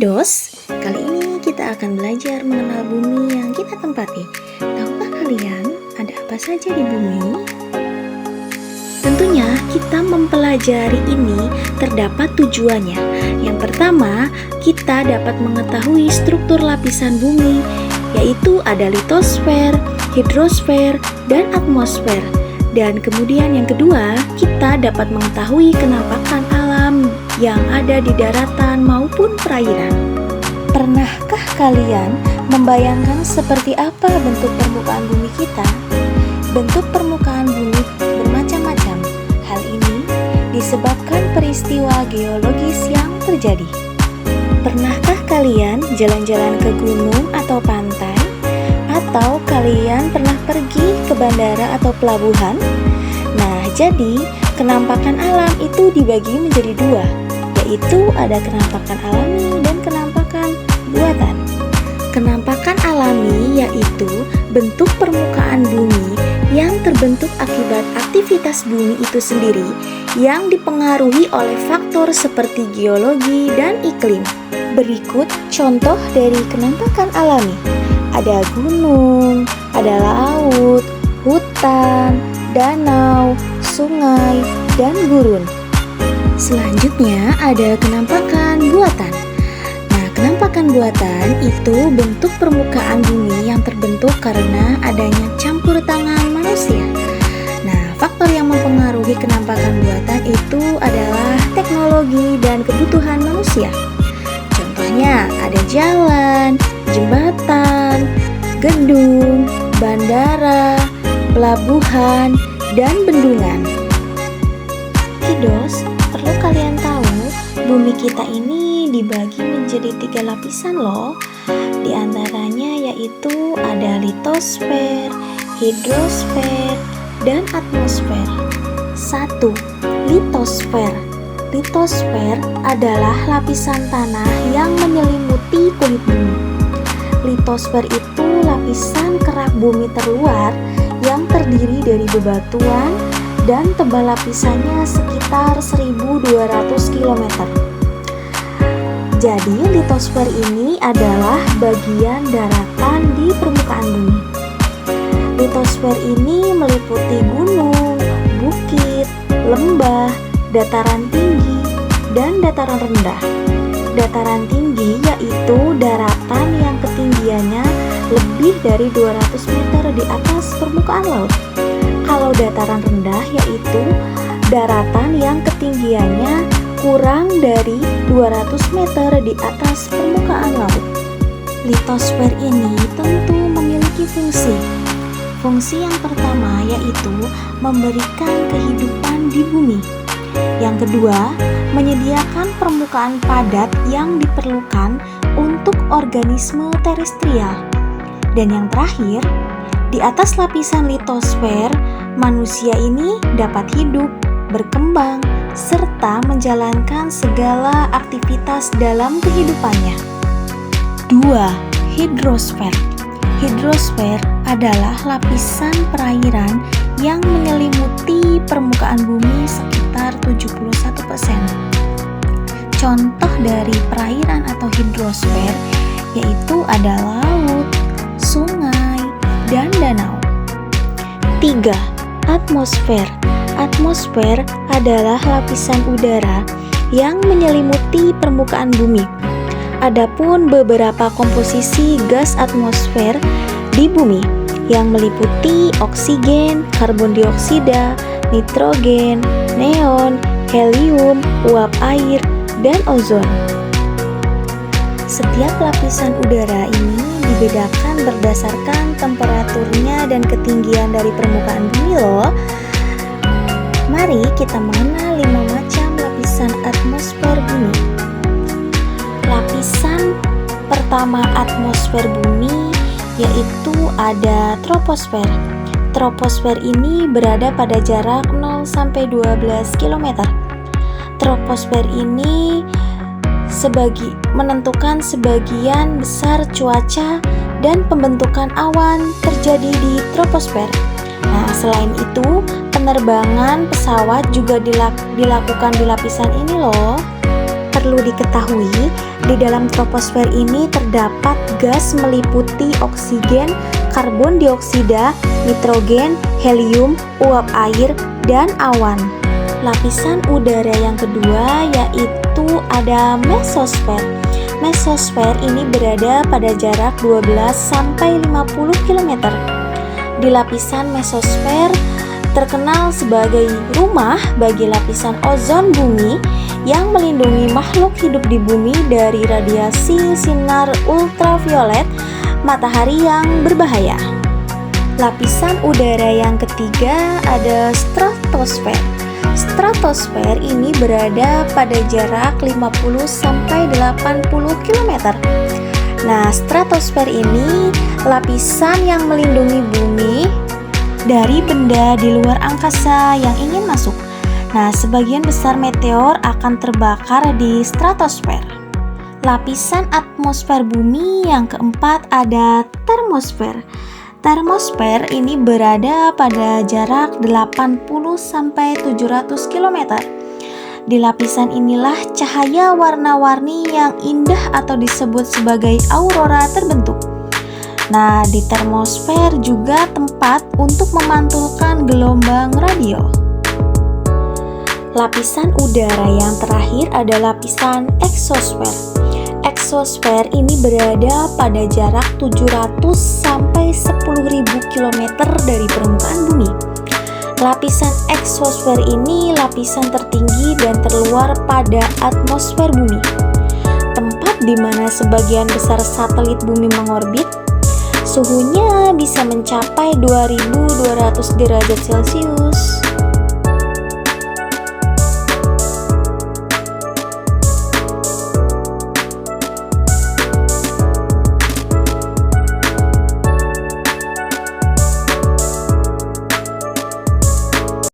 Kiddos, kali ini kita akan belajar mengenal bumi yang kita tempati. Tahukah kalian ada apa saja di bumi? Tentunya kita mempelajari ini terdapat tujuannya. Yang pertama, kita dapat mengetahui struktur lapisan bumi, yaitu ada litosfer, hidrosfer, dan atmosfer. Dan kemudian yang kedua, kita dapat mengetahui kenampakan alam yang ada di daratan maupun perairan. Pernahkah kalian membayangkan seperti apa bentuk permukaan bumi kita? Bentuk permukaan bumi bermacam-macam. Hal ini disebabkan peristiwa geologis yang terjadi. Pernahkah kalian jalan-jalan ke gunung atau pantai? Atau kalian pernah pergi ke bandara atau pelabuhan? Nah, jadi kenampakan alam itu dibagi menjadi dua, yaitu ada kenampakan alami dan kenampakan buatan. Kenampakan alami yaitu bentuk permukaan bumi yang terbentuk akibat aktivitas bumi itu sendiri yang dipengaruhi oleh faktor seperti geologi dan iklim. Berikut contoh dari kenampakan alami. Ada gunung, ada laut, hutan, danau, sungai, dan gurun. Selanjutnya ada kenampakan buatan. Nah, kenampakan buatan itu bentuk permukaan bumi yang terbentuk karena adanya campur tangan manusia. Nah, faktor yang mempengaruhi kenampakan buatan itu adalah teknologi dan kebutuhan manusia. Contohnya ada jalan, jembatan, gedung, bandara, pelabuhan, dan bendungan. Kiddos, perlu kalian tahu, bumi kita ini dibagi menjadi 3 lapisan loh. Di antaranya yaitu ada litosfer, hidrosfer, dan atmosfer. 1. Litosfer. Litosfer adalah lapisan tanah yang menyelimuti kulit bumi. Litosfer itu lapisan kerak bumi terluar yang terdiri dari bebatuan dan tebal lapisannya sekitar 1.200 km. Jadi litosfer ini adalah bagian daratan di permukaan bumi. Litosfer ini meliputi gunung, bukit, lembah, dataran tinggi, dan dataran rendah. Dataran tinggi yaitu daratan yang ketinggiannya lebih dari 200 meter di atas permukaan laut. Kalau dataran rendah yaitu daratan yang ketinggiannya kurang dari 200 meter di atas permukaan laut. Litosfer ini tentu memiliki fungsi. Fungsi yang pertama yaitu memberikan kehidupan di bumi. Yang kedua, menyediakan permukaan padat yang diperlukan untuk organisme terestrial. Dan yang terakhir, di atas lapisan litosfer, manusia ini dapat hidup, berkembang, serta menjalankan segala aktivitas dalam kehidupannya. 2. Hidrosfer. Hidrosfer adalah lapisan perairan yang menyelimuti permukaan bumi sekitar 71%. Contoh dari perairan atau hidrosfer yaitu ada laut, sungai, dan danau. 3. Atmosfer. Atmosfer adalah lapisan udara yang menyelimuti permukaan bumi. Adapun beberapa komposisi gas atmosfer di bumi yang meliputi oksigen, karbon dioksida, nitrogen, neon, helium, uap air, dan ozon. Setiap lapisan udara ini dibedakan berdasarkan temperaturnya dan ketinggian dari permukaan bumi loh. Mari kita mengenal 5 macam lapisan atmosfer bumi. Lapisan pertama atmosfer bumi yaitu ada troposfer. Troposfer ini berada pada jarak 0 sampai 12 km. Troposfer ini menentukan sebagian besar cuaca dan pembentukan awan terjadi di troposfer. Nah, selain itu, penerbangan pesawat juga dilakukan di lapisan ini loh. Perlu diketahui, di dalam troposfer ini terdapat gas meliputi oksigen, karbon dioksida, nitrogen, helium, uap air, dan awan. Lapisan udara yang kedua yaitu ada mesosfer. Mesosfer ini berada pada jarak 12-50 km. Di lapisan mesosfer terkenal sebagai rumah bagi lapisan ozon bumi yang melindungi makhluk hidup di bumi dari radiasi sinar ultraviolet matahari yang berbahaya. Lapisan udara yang ketiga ada stratosfer. Stratosfer ini berada pada jarak 50-80 km. Nah, stratosfer ini lapisan yang melindungi bumi dari benda di luar angkasa yang ingin masuk. Nah, sebagian besar meteor akan terbakar di stratosfer. Lapisan atmosfer bumi yang keempat ada termosfer. Termosfer ini berada pada jarak 80-700 km. Di lapisan inilah cahaya warna-warni yang indah atau disebut sebagai aurora terbentuk. Nah, di termosfer juga tempat untuk memantulkan gelombang radio. Lapisan udara yang terakhir adalah lapisan eksosfer. Eksosfer ini berada pada jarak 700-10.000 km dari permukaan bumi. Lapisan eksosfer ini lapisan tertinggi dan terluar pada atmosfer bumi. Tempat di mana sebagian besar satelit bumi mengorbit. Suhunya bisa mencapai 2200 derajat Celcius.